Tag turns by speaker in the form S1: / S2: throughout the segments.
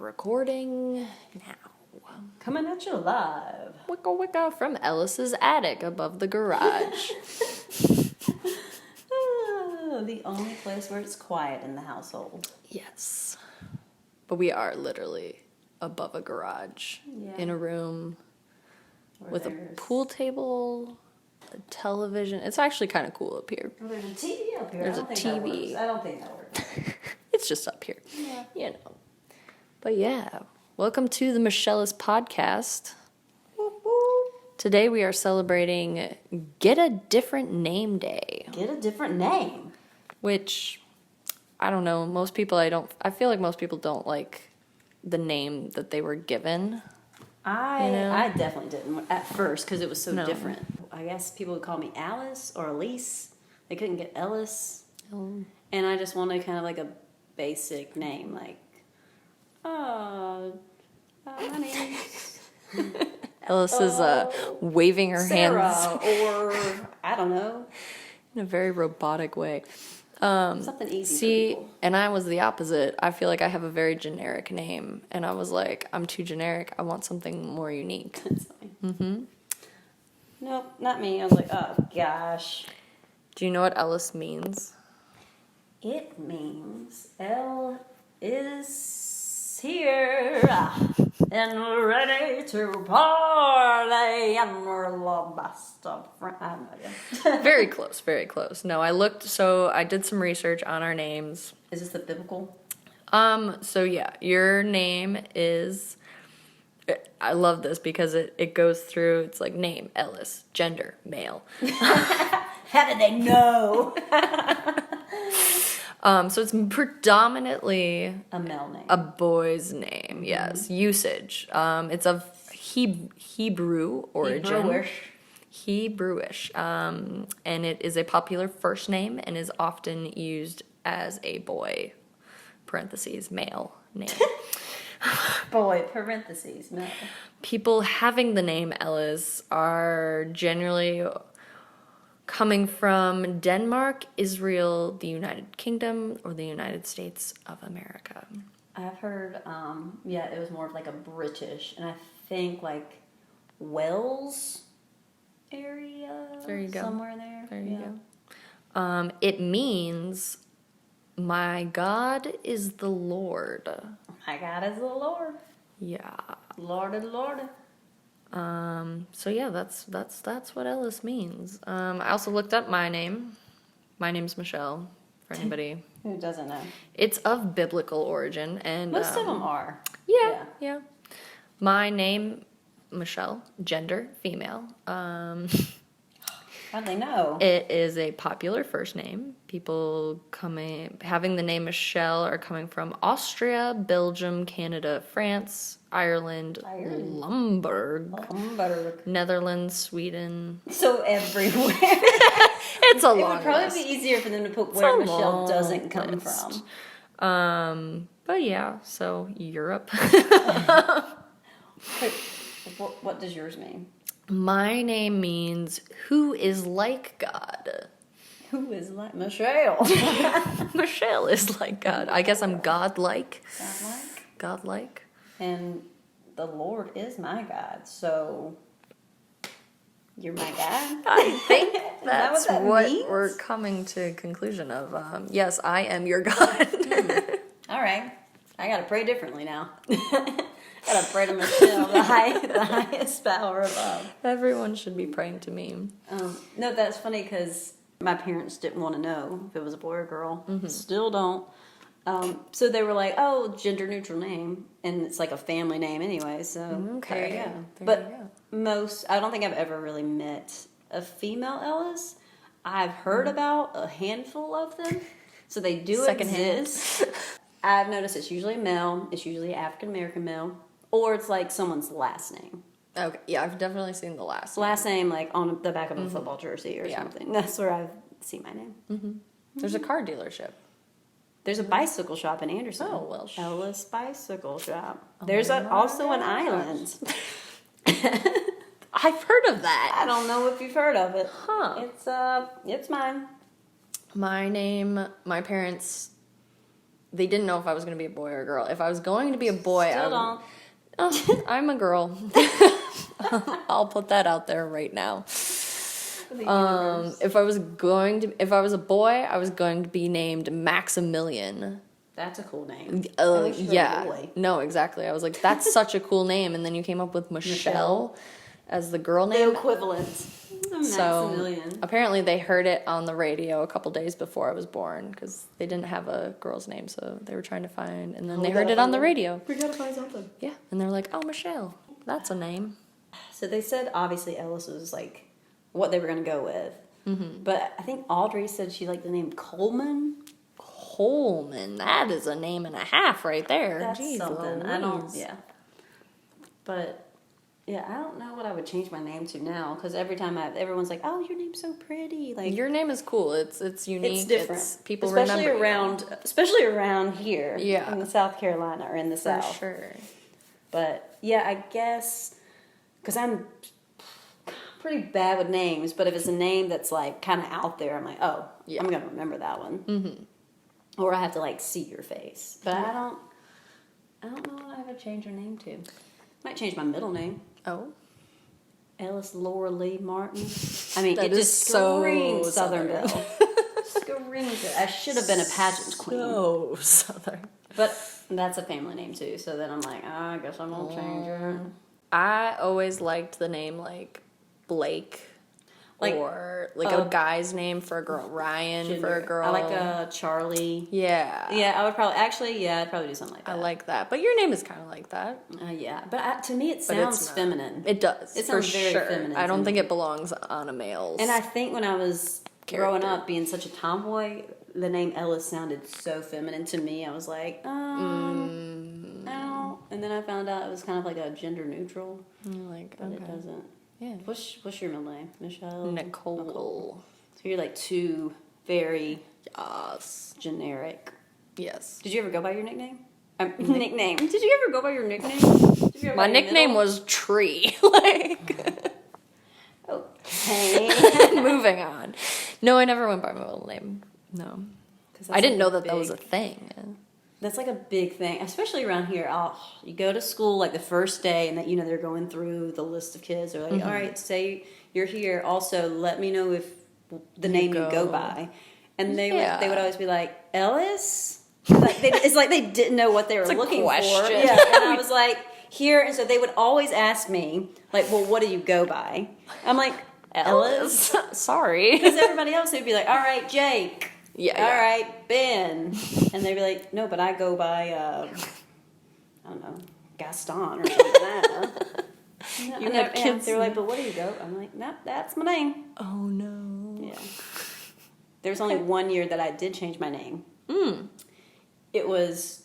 S1: recording now.
S2: Coming at you live.
S1: Wicka wicka from Ellis's attic above the garage.
S2: The only place where it's quiet in the household.
S1: Yes. But we are literally above a garage in a room with a pool table, a television. It's actually kind of cool up here.
S2: Well, there's a TV up here.
S1: There's a TV.
S2: I don't think that works.
S1: It's just up here.
S2: Yeah.
S1: You know. But yeah, welcome to the MichEllis podcast. Today we are celebrating Get a Different Name Day.
S2: Get a different name.
S1: Which, I don't know, I feel like most people don't like the name that they were given.
S2: I definitely didn't at first because it was so different. I guess people would call me Alice or Elise. They couldn't get Ellis.
S1: Oh.
S2: And I just wanted kind of like a basic name, like, my name's
S1: Ellis is waving her
S2: Sarah,
S1: hands.
S2: or I don't know.
S1: In a very robotic way.
S2: Something easy for people.
S1: And I was the opposite. I feel like I have a very generic name. And I was like, I'm too generic. I want something more unique.
S2: That's fine.
S1: Mm-hmm.
S2: Nope, not me. I was like, oh, gosh.
S1: Do you know what Ellis means?
S2: It means Elle is here and ready to party and we're the best of friends. I have no idea.
S1: Very close, very close. No, I did some research on our names.
S2: Is this the biblical?
S1: So yeah, your name is, I love this because it goes through, it's like name, Ellis, gender, male.
S2: How did they know?
S1: So it's predominantly
S2: A male name.
S1: a boy's name, yes. Usage. It's of Hebrew origin. Hebrewish. And it is a popular first name and is often used as a boy, parentheses, male name.
S2: Boy, parentheses, no.
S1: People having the name Ellis are generally coming from Denmark, Israel, the United Kingdom, or the United States of America.
S2: I've heard, it was more of like a British, and I think like Wales area.
S1: There you go.
S2: Somewhere there.
S1: There you go. It means, my God is the Lord.
S2: My God is the Lord.
S1: Yeah.
S2: Lord.
S1: So yeah, that's what Ellis means. I also looked up my name. My name's Michelle, for anybody
S2: Who doesn't know?
S1: It's of biblical origin, and
S2: Most of them are.
S1: Yeah. My name, Michelle, gender, female.
S2: How'd they know?
S1: It is a popular first name. People having the name Michelle are coming from Austria, Belgium, Canada, France, Ireland. Lumberg, Netherlands, Sweden.
S2: So everywhere.
S1: It's a long list.
S2: It would probably be easier for them to put where Michelle doesn't come from.
S1: But yeah, so Europe.
S2: What does yours mean?
S1: My name means who is like God.
S2: Who is like Michelle?
S1: Michelle is like God. I guess I'm godlike. Godlike.
S2: And the Lord is my God, so you're my God?
S1: I think that's
S2: that
S1: what
S2: means?
S1: we're coming to a conclusion of. Yes, I am your God.
S2: All right. I got to pray differently now. Gotta pray to Michelle, the highest power above.
S1: Everyone should be praying to me.
S2: No, that's funny because my parents didn't want to know if it was a boy or girl.
S1: Mm-hmm.
S2: Still don't. So they were like, "Oh, gender neutral name," and it's like a family name anyway. So
S1: okay,
S2: there you go.
S1: But
S2: I don't think I've ever really met a female Ellis. I've heard about a handful of them, so they do exist. I've noticed it's usually male. It's usually African American male. Or it's like someone's last name.
S1: Okay, yeah, I've definitely seen the
S2: last name, like on the back of a football jersey or something. That's where I've seen my name.
S1: Mm-hmm. There's a car delership.
S2: There's a bicycle shop in Anderson.
S1: Oh, well.
S2: Ellis Bicycle Shop. There's also an island.
S1: I've heard of that.
S2: I don't know if you've heard of it.
S1: Huh.
S2: It's mine.
S1: My name, my parents they didn't know if I was going to be a boy or a girl. If I was going to be a boy,
S2: Still don't.
S1: I'm a girl. I'll put that out there right now. If I was a boy, I was going to be named Maximilian.
S2: That's a cool name.
S1: Yeah.
S2: Boy.
S1: No, exactly. I was like, that's such a cool name. And then you came up with Michelle as the girl name.
S2: The equivalent. Maximilian.
S1: So apparently they heard it on the radio a couple days before I was born because they didn't have a girl's name, so they were trying to find, and then they heard it on the radio.
S2: We gotta find something.
S1: Yeah, and they're like, oh, Michelle, that's a name.
S2: So they said obviously Ellis was like what they were gonna go with, but I think Audrey said she liked the name Coleman.
S1: Coleman, that is a name and a half right there.
S2: That's
S1: Jeez,
S2: something.
S1: Louise.
S2: I don't. Yeah. But yeah, I don't know what I would change my name to now because every time everyone's like, "Oh, your name's so pretty." Like
S1: your name is cool. It's unique.
S2: It's different.
S1: People
S2: especially
S1: remember
S2: especially around here.
S1: Yeah.
S2: In South Carolina or in the
S1: For
S2: South.
S1: sure.
S2: But yeah, I guess because I'm pretty bad with names. But if it's a name that's like kind of out there, I'm like, oh, yeah. I'm gonna remember that one. Mm-hmm. Or I have to like see your face. But I don't know what I would change your name to. Might change my middle name.
S1: Oh.
S2: Ellis Laura Lee Martin. I mean,
S1: That
S2: it
S1: is
S2: just
S1: so
S2: screams Southern
S1: Southern.
S2: Belle. Screams it. I should have been a pageant queen.
S1: So Southern.
S2: But that's a family name too. So then I'm like, I guess I'm gonna change it.
S1: I always liked the name like Blake.
S2: Like,
S1: or like a guy's name for a girl, Ryan
S2: Gender.
S1: for a girl.
S2: I like a Charlie.
S1: Yeah.
S2: Yeah, I would probably I'd probably do something like that.
S1: I like that. But your name is kind of like that.
S2: Yeah, but to me it sounds feminine.
S1: It does.
S2: It sounds
S1: for
S2: very
S1: sure.
S2: feminine.
S1: I don't think it belongs on a male's.
S2: And I think when I was growing up, being such a tomboy, the name Ellis sounded so feminine to me. I was like, no. And then I found out it was kind of like a gender neutral.
S1: Like,
S2: but it doesn't.
S1: Yeah.
S2: What's your middle name? Michelle?
S1: Nicole.
S2: So you're like two very
S1: Yes.
S2: generic.
S1: Yes.
S2: Did you ever go by your nickname? Nickname. Did you ever go by your nickname? Did you ever
S1: My
S2: by your
S1: nickname
S2: middle?
S1: was Tree. Like,
S2: Okay.
S1: moving on. No, I never went by my middle name. No. I didn't know that was a thing.
S2: That's like a big thing, especially around here. You go to school like the first day, and that they're going through the list of kids. They're like, "All right, say you're here. Also, let me know if the name you go by." And they would always be like, "Ellis." It's like they didn't know what they were looking for. Yeah, and I was like, "Here," and so they would always ask me, like, "Well, what do you go by?" I'm like, "Ellis."
S1: Sorry.
S2: Because everybody else would be like, "All right, Jake."
S1: Yeah.
S2: All right, Ben. And they'd be like, no, but I go by, I don't know, Gaston or something like that.
S1: You have kids.
S2: They were like, but what do you go? I'm like, nope, that's my name.
S1: Oh, no.
S2: Yeah. There was only 1 year that I did change my name. It was,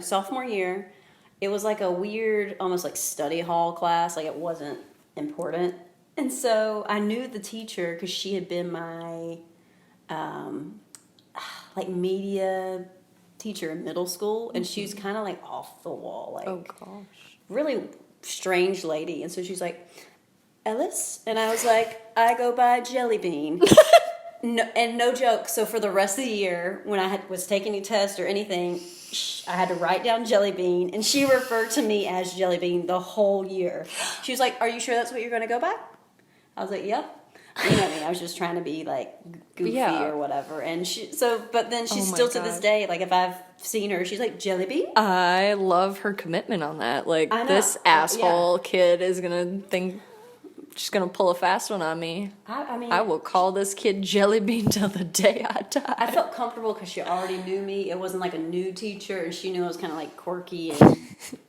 S2: sophomore year. It was like a weird, almost like study hall class. Like it wasn't important. And so I knew the teacher because she had been my... like media teacher in middle school, and she was kind of like off the wall, like
S1: oh gosh,
S2: really strange lady. And so she's like, Ellis, and I was like, I go by Jelly Bean. No joke. So for the rest of the year, when I was taking a test or anything, I had to write down Jelly Bean, and she referred to me as Jelly Bean the whole year. She was like, "Are you sure that's what you're going to go by?" I was like, "Yep." You know what I mean? I was just trying to be like goofy or whatever. And but then she's still to this day, like if I've seen her, she's like, Jelly Bean?
S1: I love her commitment on that. Like this asshole kid is going to think she's going to pull a fast one on me.
S2: I mean,
S1: I will call this kid Jelly Bean till the day I die.
S2: I felt comfortable because she already knew me. It wasn't like a new teacher, and she knew I was kind of like quirky and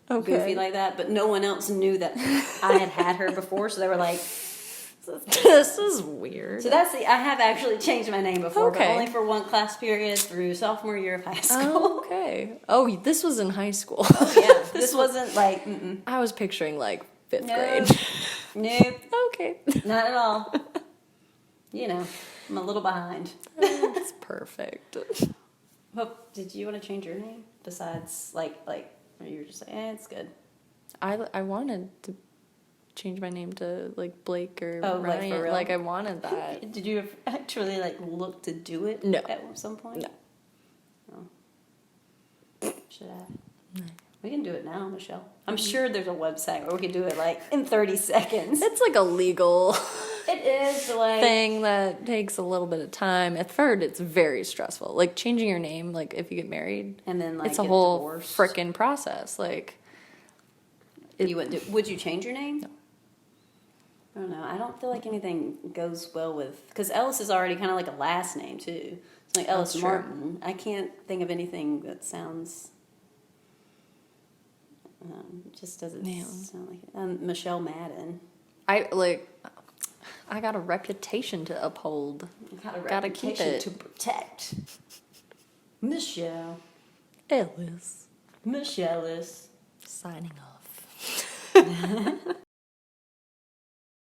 S2: goofy like that. But no one else knew that I had her before, so they were like,
S1: this is weird.
S2: So I have actually changed my name before, but only for one class period through sophomore year of high school.
S1: Oh, okay. Oh, this was in high school.
S2: Yeah, this wasn't like,
S1: I was picturing like 5th grade.
S2: Nope.
S1: Okay.
S2: Not at all. I'm a little behind.
S1: That's perfect.
S2: But did you want to change your name? Besides, like, or you were just like, it's good.
S1: I wanted to change my name to like Blake or Ryan.
S2: Like for real?
S1: Like I wanted that.
S2: Did you actually like look to do it?
S1: No.
S2: At some point?
S1: No.
S2: Oh. Should I? We can do it now, Michelle. I'm sure there's a website where we can do it like in 30 seconds.
S1: It's like a legal
S2: It is like
S1: thing that takes a little bit of time. At first, it's very stressful. Like changing your name, like if you get married,
S2: and then like
S1: it's a
S2: get
S1: whole
S2: divorced.
S1: frickin' process. Like,
S2: You would you change your name? No. I don't know. I don't feel like anything goes well with because Ellis is already kind of like a last name too. It's like Ellis
S1: That's true.
S2: Martin. I can't think of anything that sounds. It just doesn't sound like it. Michelle Madden.
S1: I got a reputation to uphold. Gotta keep it.
S2: To protect. Michelle.
S1: Ellis.
S2: MichEllis.
S1: Signing off.